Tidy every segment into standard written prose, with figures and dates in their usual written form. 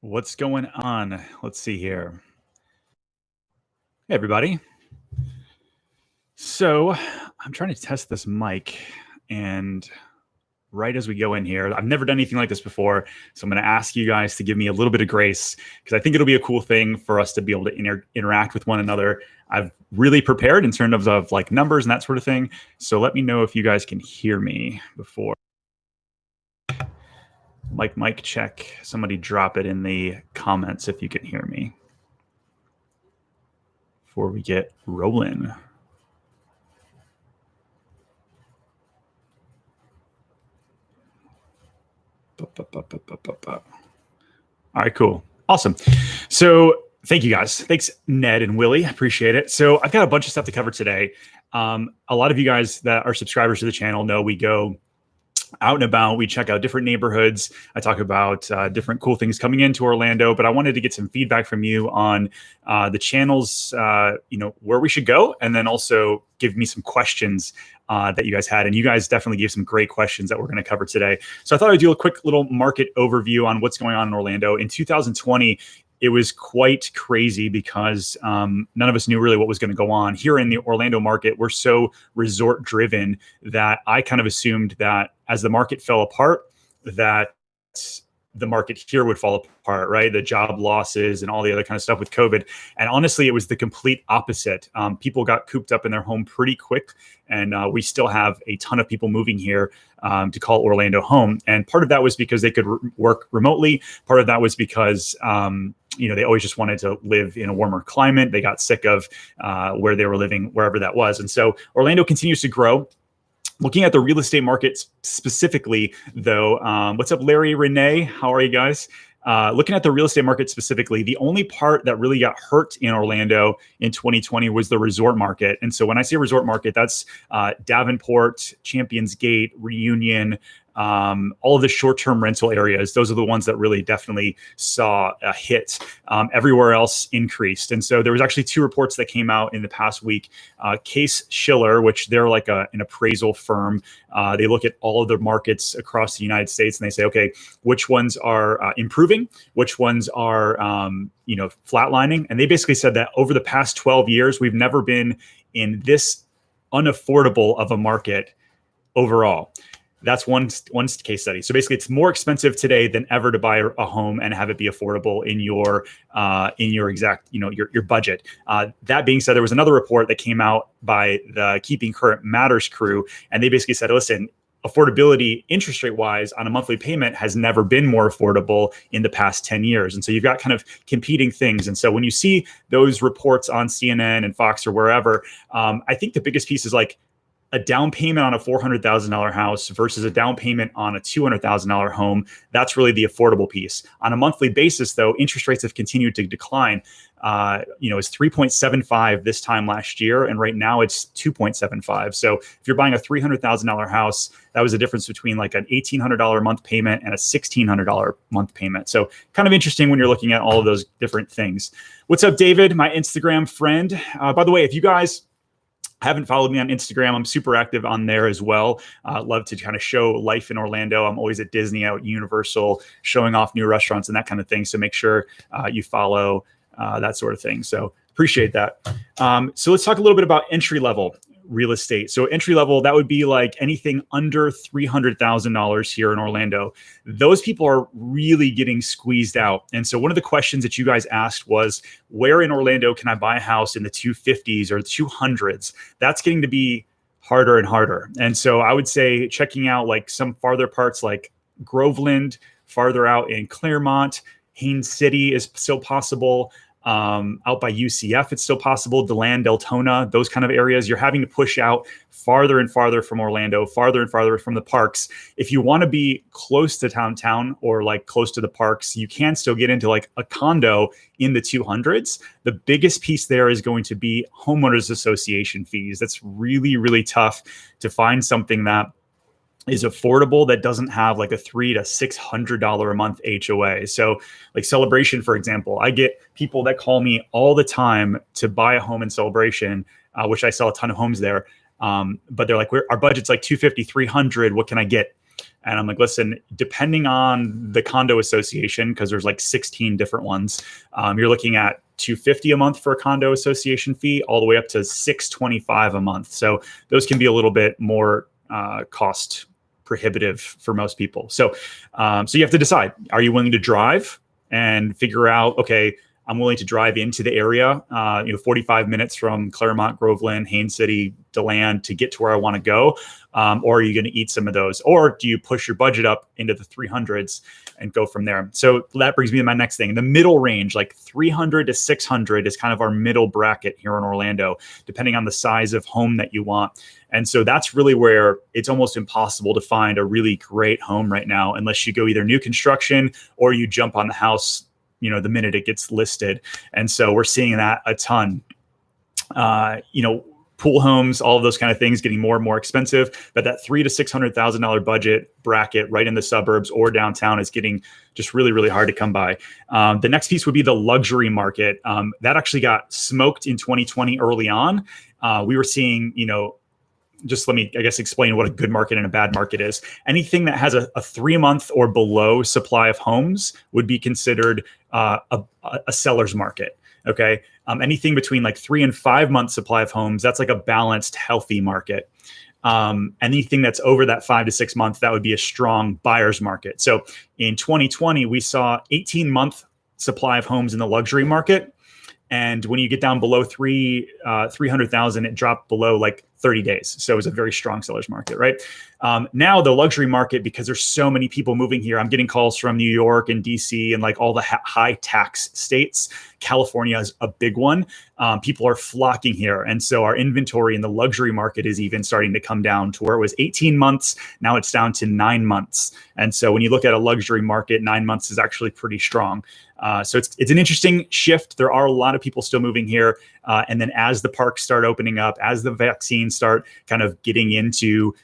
What's going on? Let's see here. Hey, everybody. So I'm trying to test this mic, and right as we go in here, I've never done anything like this before. So I'm going to ask you guys to give me a little bit of grace because I think it'll be a cool thing for us to be able to interact with one another. I've really prepared in terms of like numbers and that sort of thing. So let me know if you guys can hear me before. Mic check. Somebody drop it in the comments if you can hear me before we get rolling. All right, cool. Awesome. So thank you guys. Thanks, Ned and Willie. Appreciate it. So I've got a bunch of stuff to cover today. A lot of you guys that are subscribers to the channel know we go out and about. We check out different neighborhoods. I talk about different cool things coming into Orlando, but I wanted to get some feedback from you on the channels, where we should go, and then also give me some questions that you guys had. And you guys definitely gave some great questions that we're going to cover today. So I thought I'd do a quick little market overview on what's going on in Orlando. In 2020, it was quite crazy because none of us knew really what was going to go on. Here in the Orlando market, we're so resort driven that I kind of assumed that as the market fell apart, that the market here would fall apart, right? The job losses and all the other kind of stuff with COVID. And honestly, it was the complete opposite. People got cooped up in their home pretty quick. And we still have a ton of people moving here to call Orlando home. And part of that was because they could work remotely. Part of that was because they always just wanted to live in a warmer climate. They got sick of where they were living, wherever that was. And so Orlando continues to grow. Looking at the real estate market specifically, though, what's up, Larry, Renee? How are you guys? Looking at the real estate market specifically, the only part that really got hurt in Orlando in 2020 was the resort market. And so when I say resort market, that's Davenport, Champions Gate, Reunion, all of the short-term rental areas. Those are the ones that really definitely saw a hit. Everywhere else increased. And so there was actually two reports that came out in the past week. Case Shiller, which they're like an appraisal firm. They look at all of the markets across the United States and they say, okay, which ones are improving? Which ones are, flatlining? And they basically said that over the past 12 years, we've never been in this unaffordable of a market overall. That's one case study. So basically, it's more expensive today than ever to buy a home and have it be affordable in your exact, your budget. That being said, there was another report that came out by the Keeping Current Matters crew, and they basically said, listen, affordability interest rate wise on a monthly payment has never been more affordable in the past 10 years. And so you've got kind of competing things. And so when you see those reports on CNN and Fox or wherever, I think the biggest piece is like, a down payment on a $400,000 house versus a down payment on a $200,000 home, that's really the affordable piece. On a monthly basis, though, interest rates have continued to decline. It's 3.75 this time last year, and right now it's 2.75. So if you're buying a $300,000 house, that was the difference between like an $1,800 a month payment and a $1,600 month payment. So kind of interesting when you're looking at all of those different things. What's up, David, my Instagram friend? By the way, if you guys haven't followed me on Instagram, I'm super active on there as well. Love to kind of show life in Orlando. I'm always at Disney, out at Universal, showing off new restaurants and that kind of thing. So make sure you follow that sort of thing. So appreciate that. So let's talk a little bit about entry level real estate. So entry level, that would be like anything under $300,000 here in Orlando. Those people are really getting squeezed out. And so one of the questions that you guys asked was, where in Orlando can I buy a house in the 250s or 200s? That's getting to be harder and harder. And so I would say checking out like some farther parts like Groveland, farther out in Claremont, Haines City is still possible. Out by UCF, it's still possible. DeLand, Deltona, those kind of areas. You're having to push out farther and farther from Orlando, farther and farther from the parks. If you want to be close to downtown or like close to the parks, you can still get into like a condo in the 200s. The biggest piece there is going to be homeowners association fees. That's really, really tough to find something that is affordable that doesn't have like a $300 to $600 a month HOA. So like Celebration, for example, I get people that call me all the time to buy a home in Celebration, which I sell a ton of homes there. But they're like, our budget's like $250, $300. What can I get? And I'm like, listen, depending on the condo association, because there's like 16 different ones, you're looking at $250 a month for a condo association fee, all the way up to $625 a month. So those can be a little bit more cost prohibitive for most people. So you have to decide: are you willing to drive and figure out, okay, I'm willing to drive into the area, 45 minutes from Claremont, Groveland, Haines City, DeLand to get to where I want to go? Or are you going to eat some of those? Or do you push your budget up into the 300s and go from there? So that brings me to my next thing. The middle range, like 300 to 600, is kind of our middle bracket here in Orlando, depending on the size of home that you want. And so that's really where it's almost impossible to find a really great home right now, unless you go either new construction or you jump on the house the minute it gets listed. And so we're seeing that a ton. Pool homes, all of those kind of things getting more and more expensive, but that $300,000 to $600,000 budget bracket right in the suburbs or downtown is getting just really, really hard to come by. The next piece would be the luxury market. That actually got smoked in 2020 early on. We were seeing, just let me, explain what a good market and a bad market is. Anything that has a 3-month or below supply of homes would be considered a seller's market. Okay. Anything between like 3 and 5 months supply of homes, that's like a balanced, healthy market. Anything that's over that 5 to 6 months, that would be a strong buyer's market. So in 2020, we saw 18-month supply of homes in the luxury market. And when you get down below 300,000, it dropped below like 30 days. So it was a very strong seller's market, right? Now the luxury market, because there's so many people moving here, I'm getting calls from New York and DC and like all the high tax states. California is a big one. People are flocking here. And so our inventory in the luxury market is even starting to come down to where it was 18 months. Now it's down to 9 months. And so when you look at a luxury market, 9 months is actually pretty strong. So it's an interesting shift. There are a lot of people still moving here. And then as the parks start opening up, as the vaccines start kind of getting into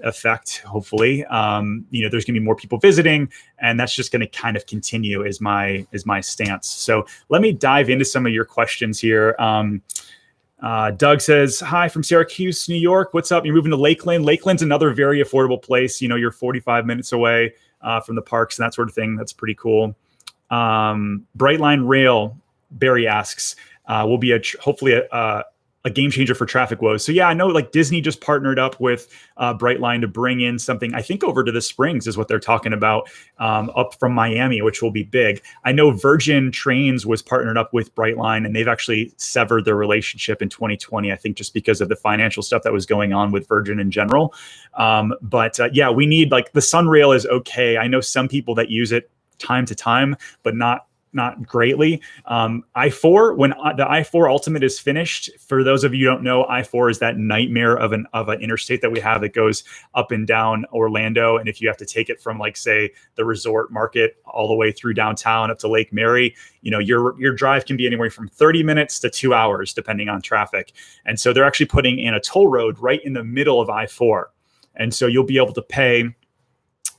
effect, hopefully, there's going to be more people visiting, and that's just going to kind of continue is my stance. So let me dive into some of your questions here. Doug says, hi from Syracuse, New York. What's up? You're moving to Lakeland. Lakeland's another very affordable place. You're 45 minutes away from the parks and that sort of thing. That's pretty cool. Brightline Rail, Barry asks, will be hopefully a game changer for traffic woes. So yeah, I know like Disney just partnered up with Brightline to bring in something, I think over to the Springs is what they're talking about, up from Miami, which will be big. I know Virgin Trains was partnered up with Brightline, and they've actually severed their relationship in 2020, I think just because of the financial stuff that was going on with Virgin in general. But yeah, we need, like, the Sunrail is okay. I know some people that use it time to time, but not greatly. I-4, when the I-4 Ultimate is finished, for those of you who don't know, I-4 is that nightmare of an interstate that we have that goes up and down Orlando. And if you have to take it from, like, say, the resort market all the way through downtown up to Lake Mary, your drive can be anywhere from 30 minutes to 2 hours, depending on traffic. And so they're actually putting in a toll road right in the middle of I-4. And so you'll be able to pay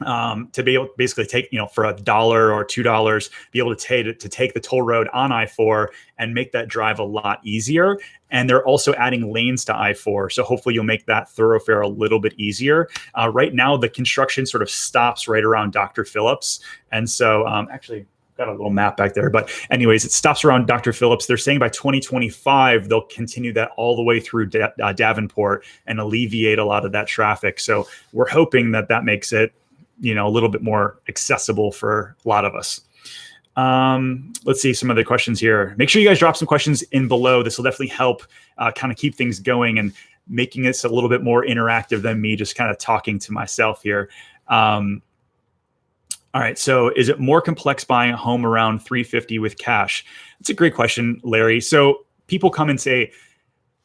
to be able to basically take, for $1 or $2, be able to take the toll road on I-4 and make that drive a lot easier. And they're also adding lanes to I-4. So hopefully you'll make that thoroughfare a little bit easier. Right now, the construction sort of stops right around Dr. Phillips. And so actually, got a little map back there, but anyways, it stops around Dr. Phillips. They're saying by 2025, they'll continue that all the way through Davenport and alleviate a lot of that traffic. So we're hoping that makes it, a little bit more accessible for a lot of us. Let's see some other questions here. Make sure you guys drop some questions in below. This will definitely help kind of keep things going and making this a little bit more interactive than me just kind of talking to myself here. All right. So is it more complex buying a home around 350 with cash? That's a great question, Larry. So people come and say,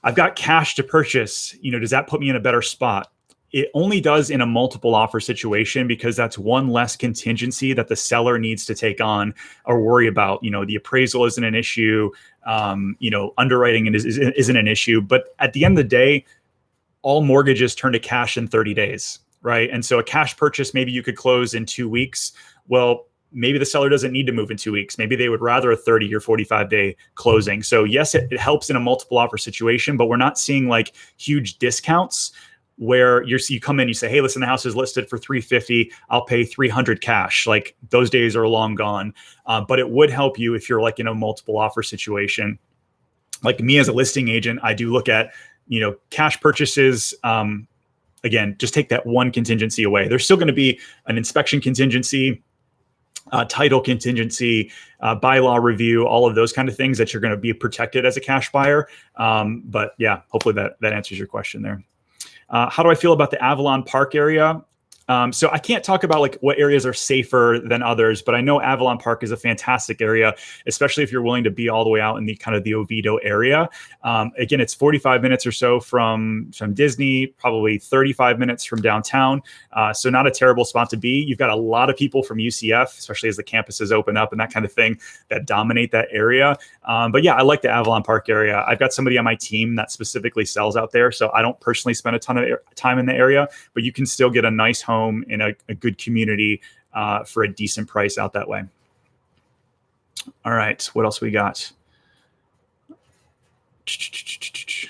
I've got cash to purchase, does that put me in a better spot? It only does in a multiple offer situation, because that's one less contingency that the seller needs to take on or worry about. The appraisal isn't an issue. Underwriting isn't an issue. But at the end of the day, all mortgages turn to cash in 30 days, right? And so a cash purchase, maybe you could close in 2 weeks. Well, maybe the seller doesn't need to move in 2 weeks. Maybe they would rather a 30 or 45-day closing. So yes, it helps in a multiple offer situation, but we're not seeing like huge discounts where you come in, you say, hey, listen, the house is listed for 350. I'll pay 300 cash. Like those days are long gone. But it would help you if you're like in a multiple offer situation. Like me as a listing agent, I do look at, cash purchases. Again, just take that one contingency away. There's still going to be an inspection contingency, title contingency, bylaw review, all of those kind of things that you're going to be protected as a cash buyer. But yeah, hopefully that answers your question there. How do I feel about the Avalon Park area? So I can't talk about like what areas are safer than others, but I know Avalon Park is a fantastic area, especially if you're willing to be all the way out in the kind of the Oviedo area. Again, it's 45 minutes or so from Disney, probably 35 minutes from downtown. So not a terrible spot to be. You've got a lot of people from UCF, especially as the campuses open up and that kind of thing, that dominate that area. But yeah, I like the Avalon Park area. I've got somebody on my team that specifically sells out there. So I don't personally spend a ton of time in the area, but you can still get a nice home in a good community for a decent price out that way. All right, what else we got?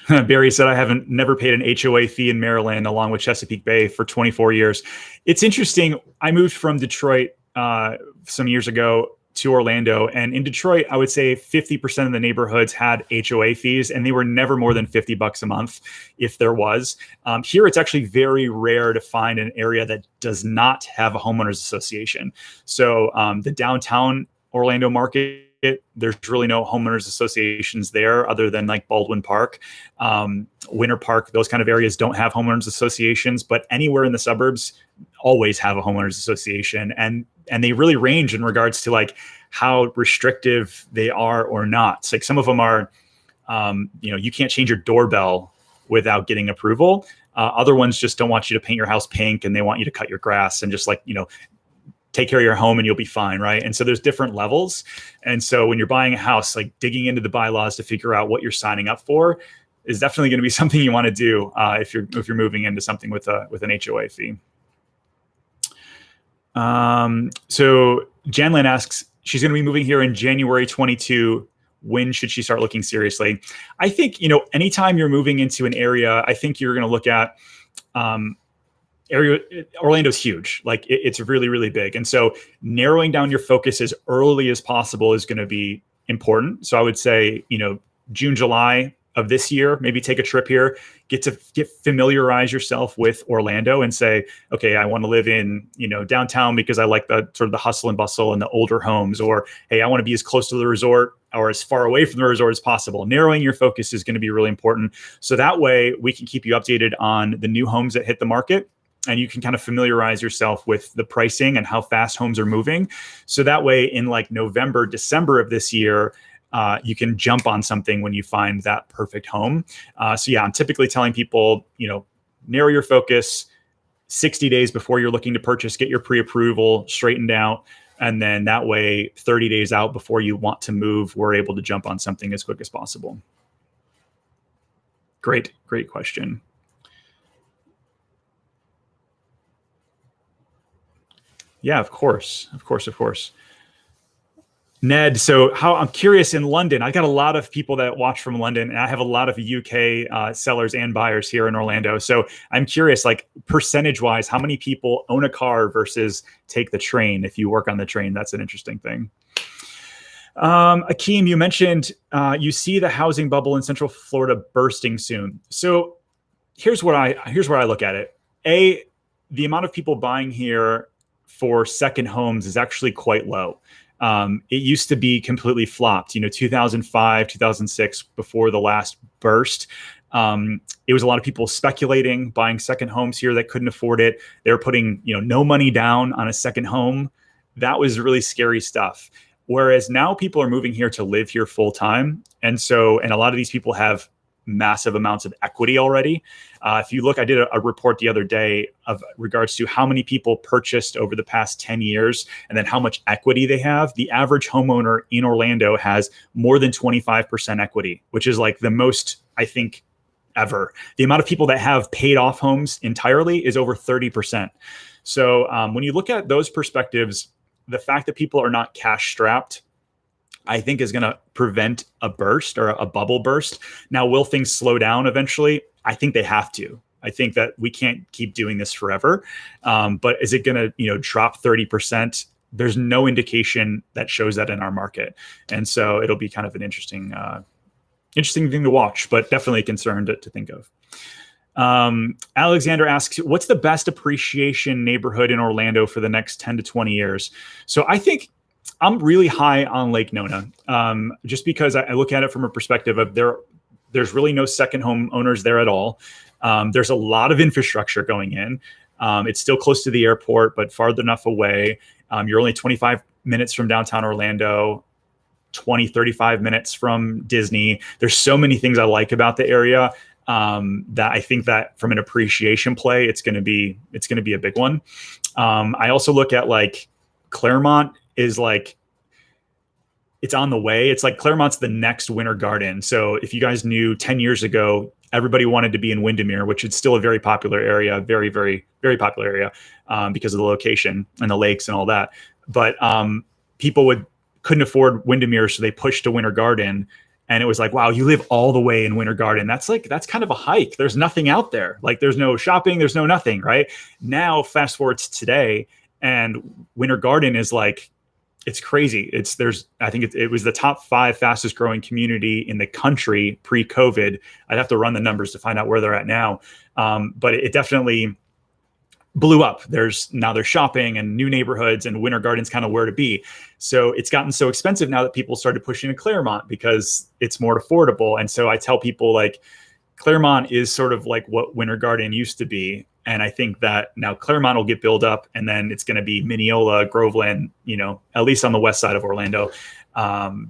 Barry said, I never paid an HOA fee in Maryland along with Chesapeake Bay for 24 years. It's interesting. I moved from Detroit some years ago to Orlando, and in Detroit, I would say 50% of the neighborhoods had HOA fees, and they were never more than $50 a month, if there was. Here, it's actually very rare to find an area that does not have a homeowners association. So the downtown Orlando market, there's really no homeowners associations there other than like Baldwin Park, Winter Park. Those kind of areas don't have homeowners associations, but anywhere in the suburbs always have a homeowners association. And they really range in regards to like how restrictive they are or not. It's like some of them are, you can't change your doorbell without getting approval. Other ones just don't want you to paint your house pink, and they want you to cut your grass and just like, take care of your home and you'll be fine, right? And so there's different levels. And so when you're buying a house, like digging into the bylaws to figure out what you're signing up for is definitely going to be something you want to do if you're moving into something with an HOA fee. So Janlyn asks, she's going to be moving here in January 22. When should she start looking seriously? I think, anytime you're moving into an area, I think you're going to look at, Orlando's huge. Like it's really, really big. And so narrowing down your focus as early as possible is going to be important. So I would say, June, July of this year, maybe take a trip here, get familiarize yourself with Orlando and say, okay, I want to live in, downtown because I like the sort of the hustle and bustle and the older homes, or, hey, I want to be as close to the resort or as far away from the resort as possible. Narrowing your focus is going to be really important. So that way we can keep you updated on the new homes that hit the market, and you can kind of familiarize yourself with the pricing and how fast homes are moving. So that way in like November, December of this year, you can jump on something when you find that perfect home. So yeah, I'm typically telling people, narrow your focus 60 days before you're looking to purchase, get your pre-approval straightened out. And then that way, 30 days out before you want to move, we're able to jump on something as quick as possible. Great question. Yeah, of course. Ned, so I'm curious in London, I got a lot of people that watch from London, and I have a lot of UK sellers and buyers here in Orlando. So I'm curious, like percentage wise, how many people own a car versus take the train? If you work on the train, that's an interesting thing. Akeem, you mentioned you see the housing bubble in Central Florida bursting soon. So here's where I look at it. The amount of people buying here for second homes is actually quite low. It used to be completely flopped, 2005, 2006, before the last burst. It was a lot of people speculating, buying second homes here that couldn't afford it. They were putting, no money down on a second home. That was really scary stuff. Whereas now people are moving here to live here full time. And a lot of these people have massive amounts of equity already. If you look, I did a report the other day of regards to how many people purchased over the past 10 years and then how much equity they have. The average homeowner in Orlando has more than 25% equity, which is like the most, I think, ever. The amount of people that have paid off homes entirely is over 30%. So when you look at those perspectives, the fact that people are not cash strapped, I think is going to prevent a burst or a bubble burst. Now, will things slow down eventually? I think they have to. I think that we can't keep doing this forever. But is it going to, drop 30%? There's no indication that shows that in our market. And so it'll be kind of an interesting thing to watch, but definitely a concern to think of. Alexander asks, what's the best appreciation neighborhood in Orlando for the next 10 to 20 years? So I think I'm really high on Lake Nona, just because I look at it from a perspective of there's really no second home owners there at all. There's a lot of infrastructure going in. It's still close to the airport, but far enough away. You're only 25 minutes from downtown Orlando, 35 minutes from Disney. There's so many things I like about the area that I think that from an appreciation play, it's going to be a big one. I also look at like Claremont is like, it's on the way. It's like Claremont's the next Winter Garden. So if you guys knew 10 years ago, everybody wanted to be in Windermere, which is still a very popular area, very, very, very popular area because of the location and the lakes and all that. But people couldn't afford Windermere, so they pushed to Winter Garden. And it was like, wow, you live all the way in Winter Garden. That's kind of a hike. There's nothing out there. Like there's no shopping, there's no nothing, right? Now, fast forward to today, and Winter Garden is like, it's crazy. I think it was the top 5 fastest growing community in the country pre-COVID. I'd have to run the numbers to find out where they're at now. But it definitely blew up. There's shopping and new neighborhoods, and Winter Garden's kind of where to be. So it's gotten so expensive now that people started pushing to Claremont because it's more affordable. And so I tell people like Claremont is sort of like what Winter Garden used to be. And I think that now Claremont will get built up, and then it's going to be Mineola, Groveland, at least on the west side of Orlando.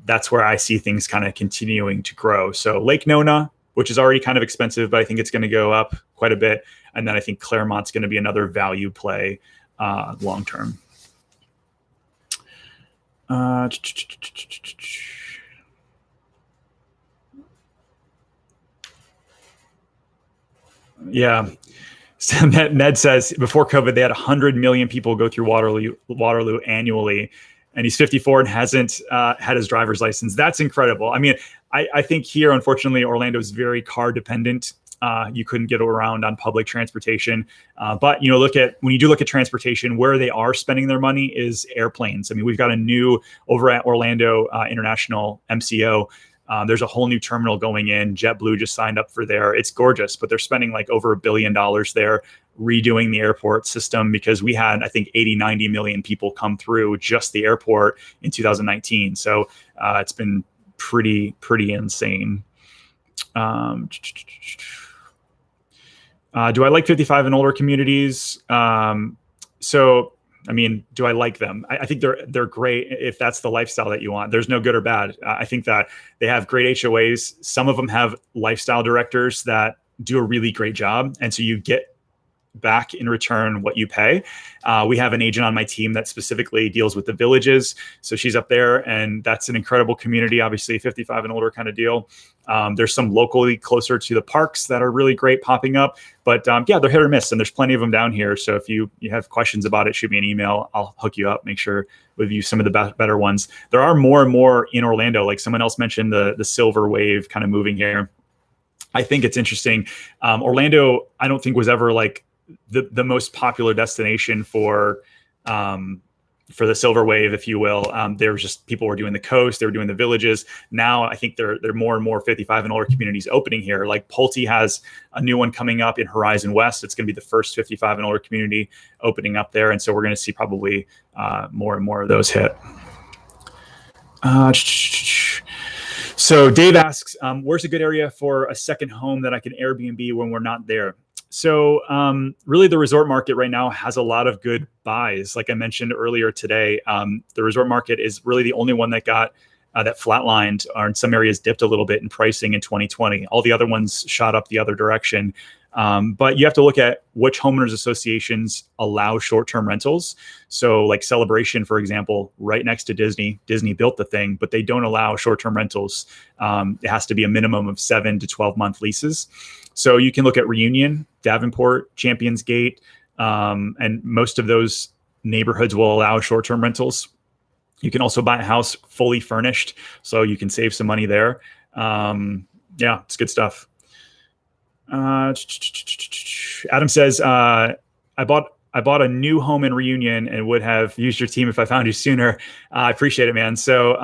That's where I see things kind of continuing to grow. So Lake Nona, which is already kind of expensive, but I think it's going to go up quite a bit. And then I think Claremont's going to be another value play long term. Yeah. So Ned says before COVID, they had 100 million people go through Waterloo annually, and he's 54 and hasn't had his driver's license. That's incredible. I mean, I think here, unfortunately, Orlando is very car dependent. You couldn't get around on public transportation. But, when you do look at transportation, where they are spending their money is airplanes. I mean, we've got a new over at Orlando International MCO. There's a whole new terminal going in. JetBlue just signed up for there. It's gorgeous, but they're spending like over $1 billion there redoing the airport system because we had, I think, 90 million people come through just the airport in 2019. So it's been pretty insane. Do I like 55 and older communities? So, I mean, do I like them? I think they're great if that's the lifestyle that you want. There's no good or bad. I think that they have great HOAs. Some of them have lifestyle directors that do a really great job. And so you get back in return what you pay. We have an agent on my team that specifically deals with the villages. So she's up there, and that's an incredible community, obviously 55 and older kind of deal. There's some locally closer to the parks that are really great popping up, but yeah, they're hit or miss, and there's plenty of them down here. So if you have questions about it, shoot me an email. I'll hook you up, make sure with you some of the better ones. There are more and more in Orlando. Like someone else mentioned the silver wave kind of moving here. I think it's interesting. Orlando, I don't think was ever like the most popular destination for the silver wave, if you will. There was just people were doing the coast, they were doing the villages. Now I think there are more and more 55 and older communities opening here. Like Pulte has a new one coming up in Horizon West. It's going to be the first 55 and older community opening up there, and so we're going to see probably more and more of those hit. So Dave asks, where's a good area for a second home that I can Airbnb when we're not there? So really the resort market right now has a lot of good buys. Like I mentioned earlier today, the resort market is really the only one that got that flatlined or in some areas dipped a little bit in pricing in 2020. All the other ones shot up the other direction. But you have to look at which homeowners associations allow short-term rentals. So like Celebration, for example, right next to Disney built the thing, but they don't allow short-term rentals. It has to be a minimum of 7 to 12-month leases. So you can look at Reunion, Davenport, Champions Gate, and most of those neighborhoods will allow short-term rentals. You can also buy a house fully furnished, so you can save some money there. Yeah, it's good stuff. Adam says, I bought a new home in Reunion and would have used your team if I found you sooner. I appreciate it, man. So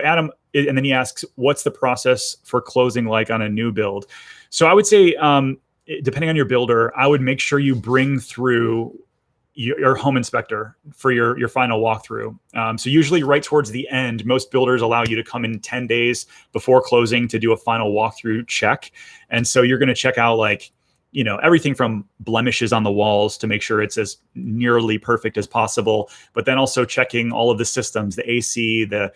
Adam, and then he asks, what's the process for closing like on a new build? So I would say, depending on your builder, I would make sure you bring through your home inspector for your final walkthrough. So usually right towards the end, most builders allow you to come in 10 days before closing to do a final walkthrough check. And so you're going to check out like, everything from blemishes on the walls to make sure it's as nearly perfect as possible, but then also checking all of the systems, the AC, the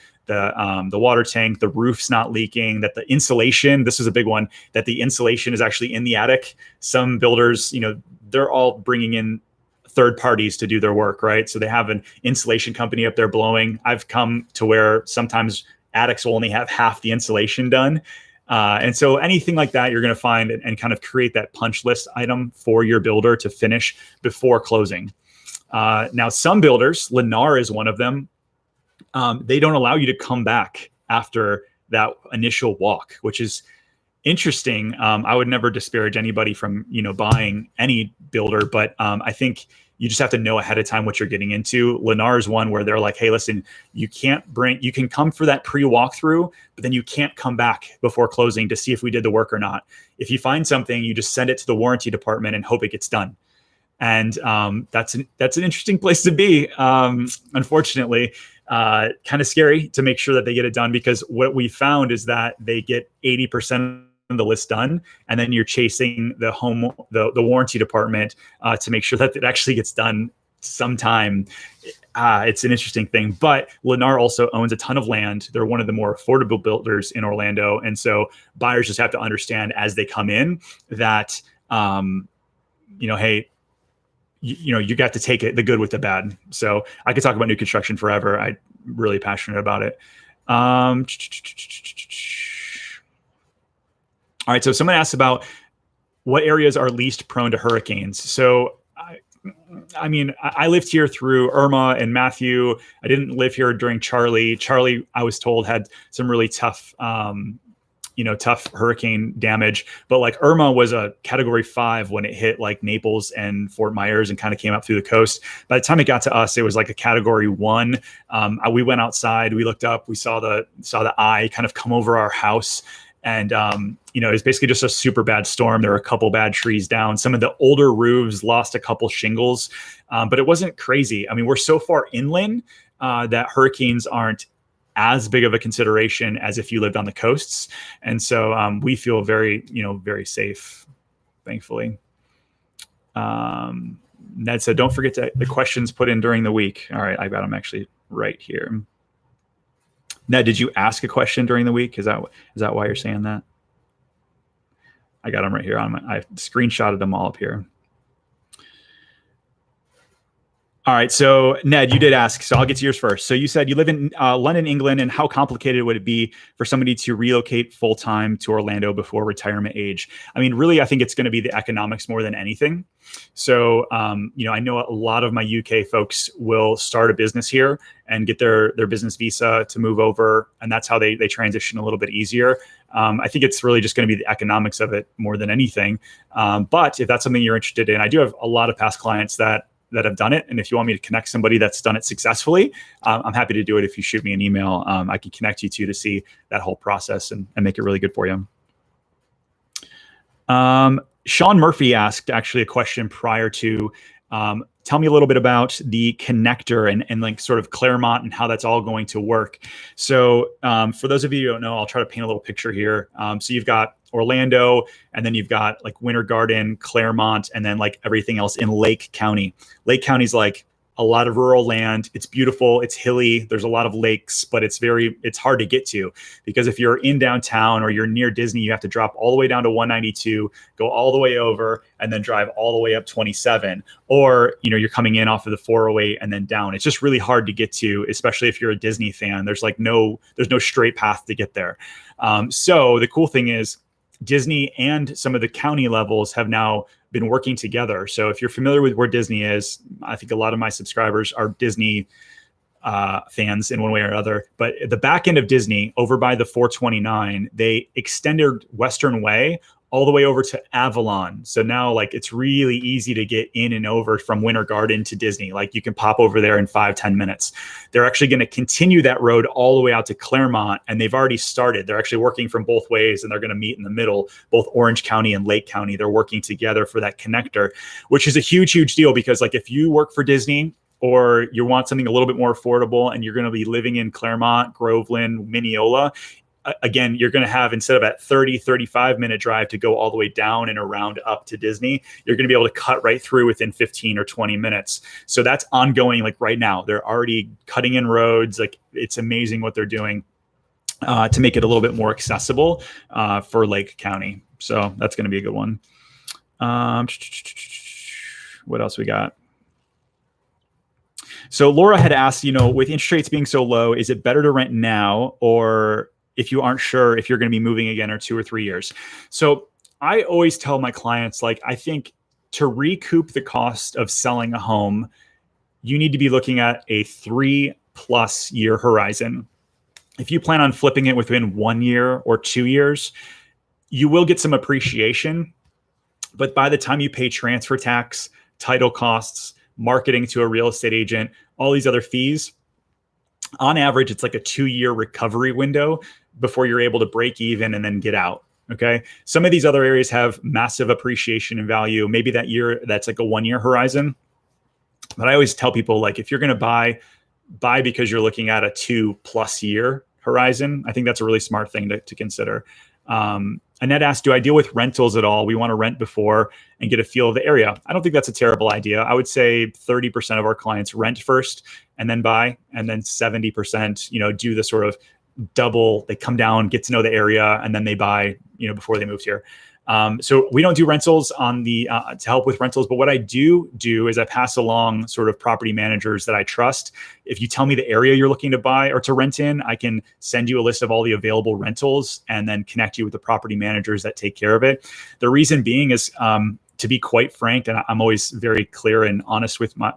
water tank, the roof's not leaking, that the insulation, this is a big one, that the insulation is actually in the attic. Some builders, they're all bringing in third parties to do their work, right? So they have an insulation company up there blowing. I've come to where sometimes attics will only have half the insulation done. And so anything like that, you're going to find and kind of create that punch list item for your builder to finish before closing. Now, some builders, Lennar is one of them, they don't allow you to come back after that initial walk, which is interesting. I would never disparage anybody from, buying any builder, but I think you just have to know ahead of time what you're getting into. Lennar is one where they're like, hey, listen, you can come for that pre-walkthrough, but then you can't come back before closing to see if we did the work or not. If you find something, you just send it to the warranty department and hope it gets done. And that's an interesting place to be. Unfortunately, kind of scary to make sure that they get it done, because what we found is that they get 80% of the list done, and then you're chasing the warranty department to make sure that it actually gets done sometime. It's an interesting thing. But Lennar also owns a ton of land. They're one of the more affordable builders in Orlando, and so buyers just have to understand as they come in that hey, you got to take it, the good with the bad. So I could talk about new construction forever. I'm really passionate about it. All right. So someone asked about what areas are least prone to hurricanes. So I lived here through Irma and Matthew. I didn't live here during Charlie. Charlie, I was told, had some really tough hurricane damage, but like Irma was a category 5 when it hit like Naples and Fort Myers and kind of came up through the coast. By the time it got to us, it was like a category 1. We went outside, we looked up, we saw the eye kind of come over our house. And, it was basically just a super bad storm. There were a couple bad trees down. Some of the older roofs lost a couple shingles, but it wasn't crazy. I mean, we're so far inland that hurricanes aren't as big of a consideration as if you lived on the coasts. And so we feel very, very safe, thankfully. Ned said, don't forget the questions put in during the week. All right, I got them actually right here. Ned, did you ask a question during the week? Is that why you're saying that? I got them right here. I screenshotted them all up here. All right. So Ned, you did ask, so I'll get to yours first. So you said you live in London, England, and how complicated would it be for somebody to relocate full-time to Orlando before retirement age? I mean, really, I think it's going to be the economics more than anything. So, I know a lot of my UK folks will start a business here and get their business visa to move over. And that's how they transition a little bit easier. I think it's really just going to be the economics of it more than anything. But if that's something you're interested in, I do have a lot of past clients that have done it. And if you want me to connect somebody that's done it successfully, I'm happy to do it. If you shoot me an email, I can connect you to see that whole process and make it really good for you. Sean Murphy asked actually a question prior to, tell me a little bit about the connector and like sort of Claremont and how that's all going to work. So for those of you who don't know, I'll try to paint a little picture here. So you've got Orlando, and then you've got like Winter Garden, Claremont, and then like everything else in Lake County. Lake County's like a lot of rural land. It's beautiful. It's hilly. There's a lot of lakes, but it's hard to get to, because if you're in downtown or you're near Disney, you have to drop all the way down to 192, go all the way over, and then drive all the way up 27. Or, you're coming in off of the 408 and then down. It's just really hard to get to, especially if you're a Disney fan. There's no straight path to get there. So the cool thing is Disney and some of the county levels have now been working together. So if you're familiar with where Disney is, I think a lot of my subscribers are Disney fans in one way or another. But at the back end of Disney, over by the 429, they extended Western Way all the way over to Avalon. So now like it's really easy to get in and over from Winter Garden to Disney. Like you can pop over there in 5-10 minutes. They're actually going to continue that road all the way out to Claremont, and they've already started. They're actually working from both ways, and they're going to meet in the middle, both Orange County and Lake County. They're working together for that connector, which is a huge deal, because like if you work for Disney or you want something a little bit more affordable and you're going to be living in Claremont, Groveland, Mineola, again, you're going to have, instead of a 35 minute drive to go all the way down and around up to Disney, you're going to be able to cut right through within 15 or 20 minutes. So that's ongoing. Like right now, they're already cutting in roads. Like it's amazing what they're doing to make it a little bit more accessible for Lake County. So that's going to be a good one. What else we got? So Laura had asked, with interest rates being so low, is it better to rent now, or if you aren't sure if you're going to be moving again in 2 or 3 years? So I always tell my clients, like, I think to recoup the cost of selling a home, you need to be looking at a 3+ year horizon. If you plan on flipping it within 1 year or 2 years, you will get some appreciation. But by the time you pay transfer tax, title costs, marketing to a real estate agent, all these other fees, on average, it's like a 2-year recovery window before you're able to break even and then get out. Okay. Some of these other areas have massive appreciation in value. Maybe that year, that's like a 1-year horizon. But I always tell people, like, if you're going to buy because you're looking at a 2+ year horizon, I think that's a really smart thing to consider. Annette asked, do I deal with rentals at all? We want to rent before and get a feel of the area. I don't think that's a terrible idea. I would say 30% of our clients rent first and then buy, and then 70%, do the sort of double. They come down, get to know the area, and then they buy, before they moved here. So we don't do rentals on the to help with rentals, but what I do is I pass along sort of property managers that I trust. If you tell me the area you're looking to buy or to rent in, I can send you a list of all the available rentals and then connect you with the property managers that take care of it. The reason being is, to be quite frank, and I'm always very clear and honest with my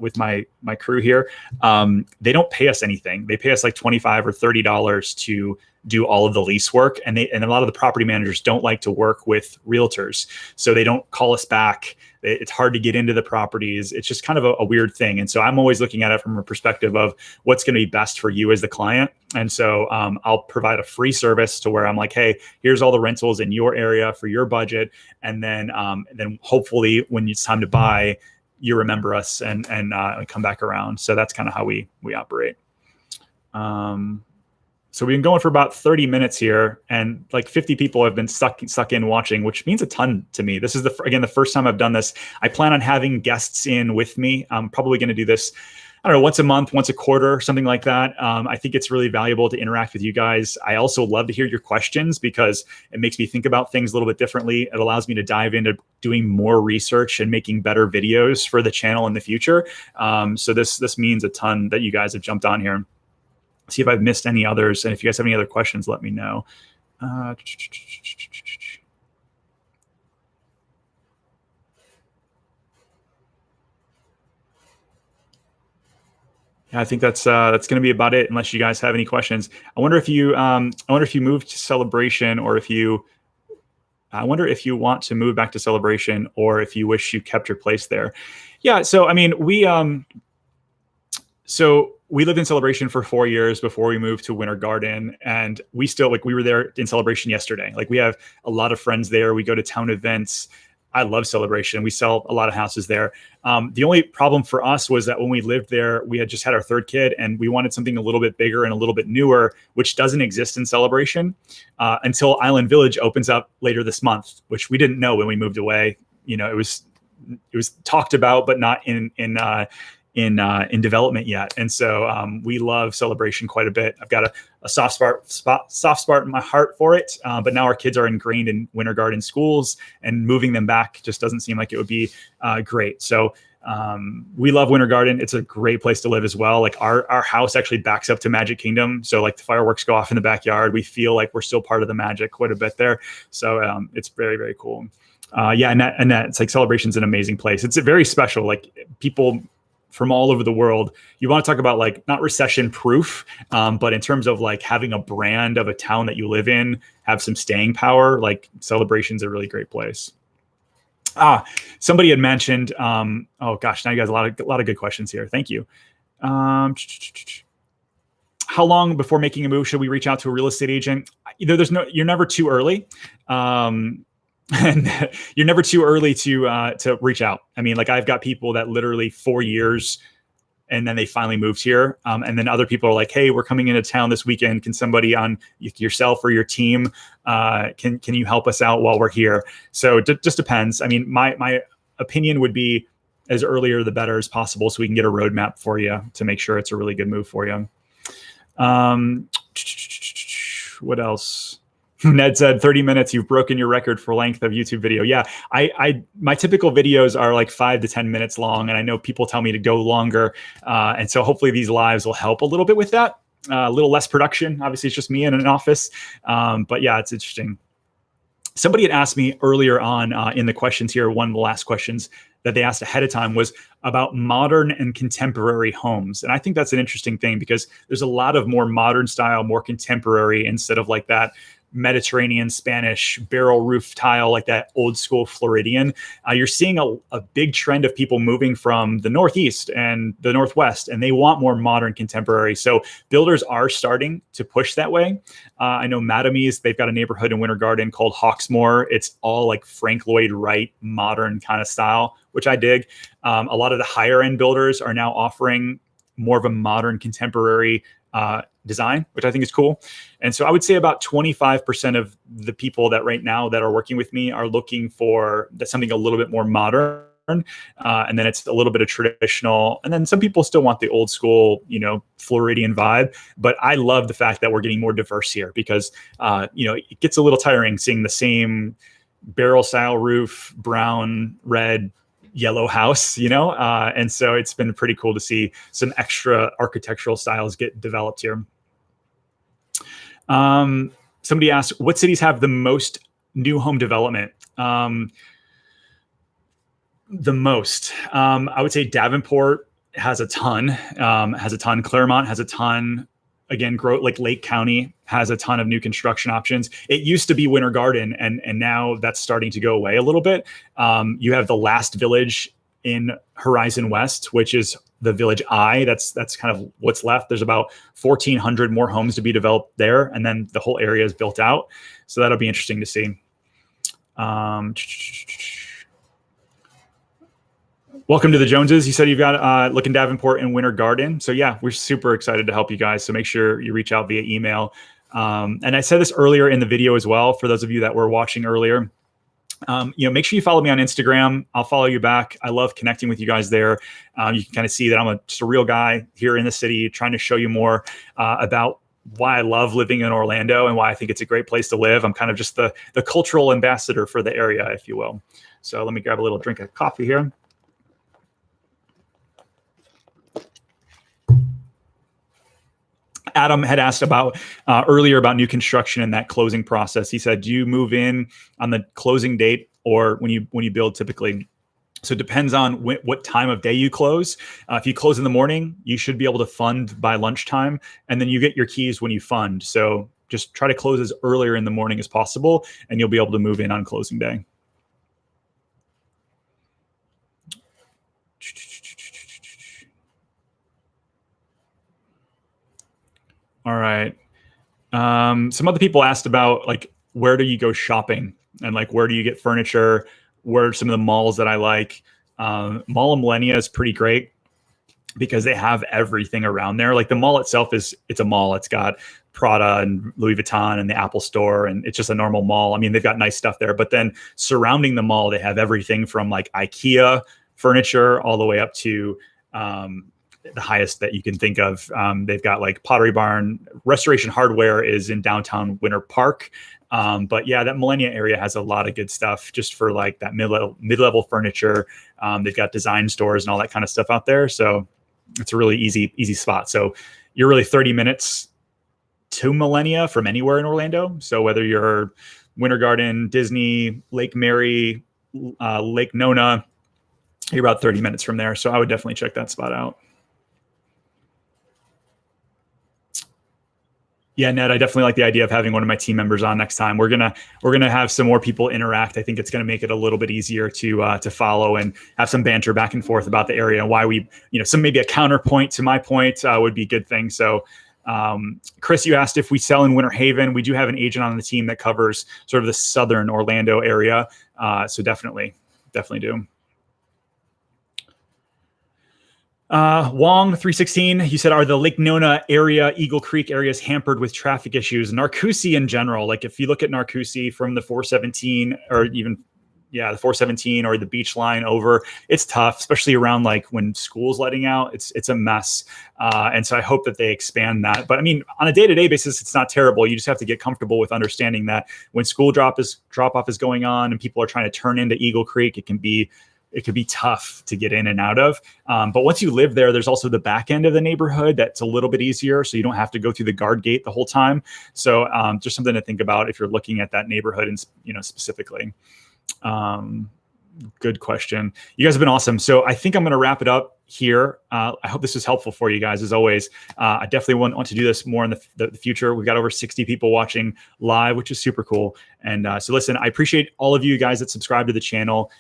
crew here, they don't pay us anything. They pay us like $25 or $30 to do all of the lease work. And a lot of the property managers don't like to work with realtors. So they don't call us back. It's hard to get into the properties. It's just kind of a weird thing. And so I'm always looking at it from a perspective of what's going to be best for you as the client. And so I'll provide a free service to where I'm like, hey, here's all the rentals in your area for your budget. And then hopefully when it's time to buy, you remember us and come back around. So that's kind of how we operate. So we've been going for about 30 minutes here, and like 50 people have been stuck in watching, which means a ton to me. This is the first time I've done this. I plan on having guests in with me. I'm probably going to do this, I don't know, once a month, once a quarter, something like that. I think it's really valuable to interact with you guys. I also love to hear your questions because it makes me think about things a little bit differently. It allows me to dive into doing more research and making better videos for the channel in the future. So this means a ton that you guys have jumped on here. See if I've missed any others. And if you guys have any other questions, let me know. Yeah, I think that's going to be about it, unless you guys have any questions. I wonder if you moved to Celebration, or I wonder if you want to move back to Celebration, or if you wish you kept your place there. Yeah. So I mean, we lived in Celebration for 4 years before we moved to Winter Garden, and we were there in Celebration yesterday. Like, we have a lot of friends there. We go to town events. I love Celebration. We sell a lot of houses there. The only problem for us was that when we lived there, we had just had our third kid, and we wanted something a little bit bigger and a little bit newer, which doesn't exist in Celebration until Island Village opens up later this month, which we didn't know when we moved away. It was talked about, but not in development yet. And so we love Celebration quite a bit. I've got a soft spot in my heart for it. But now our kids are ingrained in Winter Garden schools, and moving them back just doesn't seem like it would be great. So we love Winter Garden. It's a great place to live as well. Like, our house actually backs up to Magic Kingdom. So like, the fireworks go off in the backyard. We feel like we're still part of the magic quite a bit there. So it's very, very cool. Yeah. And that, it's like, Celebration's an amazing place. It's very special. Like, people from all over the world. You want to talk about like not recession proof, but in terms of like having a brand of a town that you live in, have some staying power, like Celebration's a really great place. Somebody had mentioned, oh gosh, now you guys, a lot of good questions here. Thank you. How long before making a move should we reach out to a real estate agent? You're never too early. And you're never too early to reach out. I mean, like I've got people that literally 4 years and then they finally moved here. And then other people are like, hey, we're coming into town this weekend. Can somebody on yourself or your team, can you help us out while we're here? So it just depends. I mean, my opinion would be as earlier the better as possible so we can get a roadmap for you to make sure it's a really good move for you. What else? Ned said 30 minutes, you've broken your record for length of YouTube video. Yeah, my typical videos are like 5 to 10 minutes long, and I know people tell me to go longer. And so hopefully these lives will help a little bit with that. A little less production. Obviously, it's just me in an office. But yeah, it's interesting. Somebody had asked me earlier on in the questions here, one of the last questions that they asked ahead of time was about modern and contemporary homes. And I think that's an interesting thing because there's a lot of more modern style, more contemporary instead of like that Mediterranean Spanish barrel roof tile, like that old school Floridian. You're seeing a big trend of people moving from the Northeast and the Northwest, and they want more modern contemporary. So builders are starting to push that way. I know Madame's, they've got a neighborhood in Winter Garden called Hawksmoor. It's all like Frank Lloyd Wright modern kind of style, which I dig. A lot of the higher end builders are now offering more of a modern contemporary design, which I think is cool. And so I would say about 25% of the people that right now that are working with me are looking for something a little bit more modern. And then it's a little bit of traditional. And then some people still want the old school, Floridian vibe. But I love the fact that we're getting more diverse here because, it gets a little tiring seeing the same barrel style roof, brown, red, yellow house, and so it's been pretty cool to see some extra architectural styles get developed here. Somebody asked, what cities have the most new home development? The most, I would say Davenport has a ton, Claremont has a ton. Again, like Lake County has a ton of new construction options. It used to be Winter Garden, and now that's starting to go away a little bit. You have the last village in Horizon West, which is the Village I. That's kind of what's left. There's about 1,400 more homes to be developed there, and then the whole area is built out. So that'll be interesting to see. Welcome to the Joneses. You said you've got Look in Davenport and Winter Garden. So yeah, we're super excited to help you guys. So make sure you reach out via email. And I said this earlier in the video as well, for those of you that were watching earlier. Make sure you follow me on Instagram. I'll follow you back. I love connecting with you guys there. You can kind of see that I'm just a real guy here in the city, trying to show you more about why I love living in Orlando and why I think it's a great place to live. I'm kind of just the cultural ambassador for the area, if you will. So let me grab a little drink of coffee here. Adam had asked about earlier about new construction and that closing process. He said, do you move in on the closing date or when you build typically? So it depends on what time of day you close. If you close in the morning, you should be able to fund by lunchtime, and then you get your keys when you fund. So just try to close as earlier in the morning as possible, and you'll be able to move in on closing day. All right. Some other people asked about like, where do you go shopping and like, where do you get furniture? Where are some of the malls that I like? Mall of Millennia is pretty great because they have everything around there. Like the mall itself it's a mall. It's got Prada and Louis Vuitton and the Apple Store, and it's just a normal mall. I mean, they've got nice stuff there, but then surrounding the mall, they have everything from like IKEA furniture all the way up to, the highest that you can think of. They've got like Pottery Barn. Restoration Hardware is in downtown Winter Park. But yeah, that Millennia area has a lot of good stuff just for like that mid-level furniture. They've got design stores and all that kind of stuff out there. So it's a really easy spot. So you're really 30 minutes to Millennia from anywhere in Orlando. So whether you're Winter Garden, Disney, Lake Mary, Lake Nona, You're about 30 minutes from there. So I would definitely check that spot out. Yeah, Ned, I definitely like the idea of having one of my team members on next time. We're gonna have some more people interact. I think it's gonna make it a little bit easier to follow and have some banter back and forth about the area and why we, some maybe a counterpoint to my point would be a good thing. So, Chris, you asked if we sell in Winter Haven. We do have an agent on the team that covers sort of the southern Orlando area. So definitely do. Wong 316, you said, are the Lake Nona area, Eagle Creek areas hampered with traffic issues? Narcoossee in general, like if you look at Narcoossee from the 417 or even, the 417 or the beach line over, it's tough, especially around like when school's letting out, it's a mess. And so I hope that they expand that. But I mean, on a day-to-day basis, it's not terrible. You just have to get comfortable with understanding that when school drop off is going on and people are trying to turn into Eagle Creek, it could be tough to get in and out of. But once you live there, there's also the back end of the neighborhood that's a little bit easier. So you don't have to go through the guard gate the whole time. So just something to think about if you're looking at that neighborhood and, specifically. Good question. You guys have been awesome. So I think I'm going to wrap it up here. I hope this was helpful for you guys as always. I definitely want to do this more in the future. We've got over 60 people watching live, which is super cool. And so listen, I appreciate all of you guys that subscribe to the channel.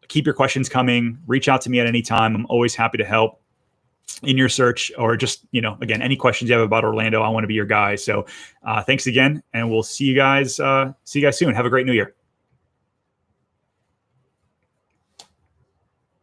Keep your questions coming. Reach out to me at any time. I'm always happy to help in your search or just, again, any questions you have about Orlando. I want to be your guy. So thanks again. And we'll see you guys soon. Have a great new year.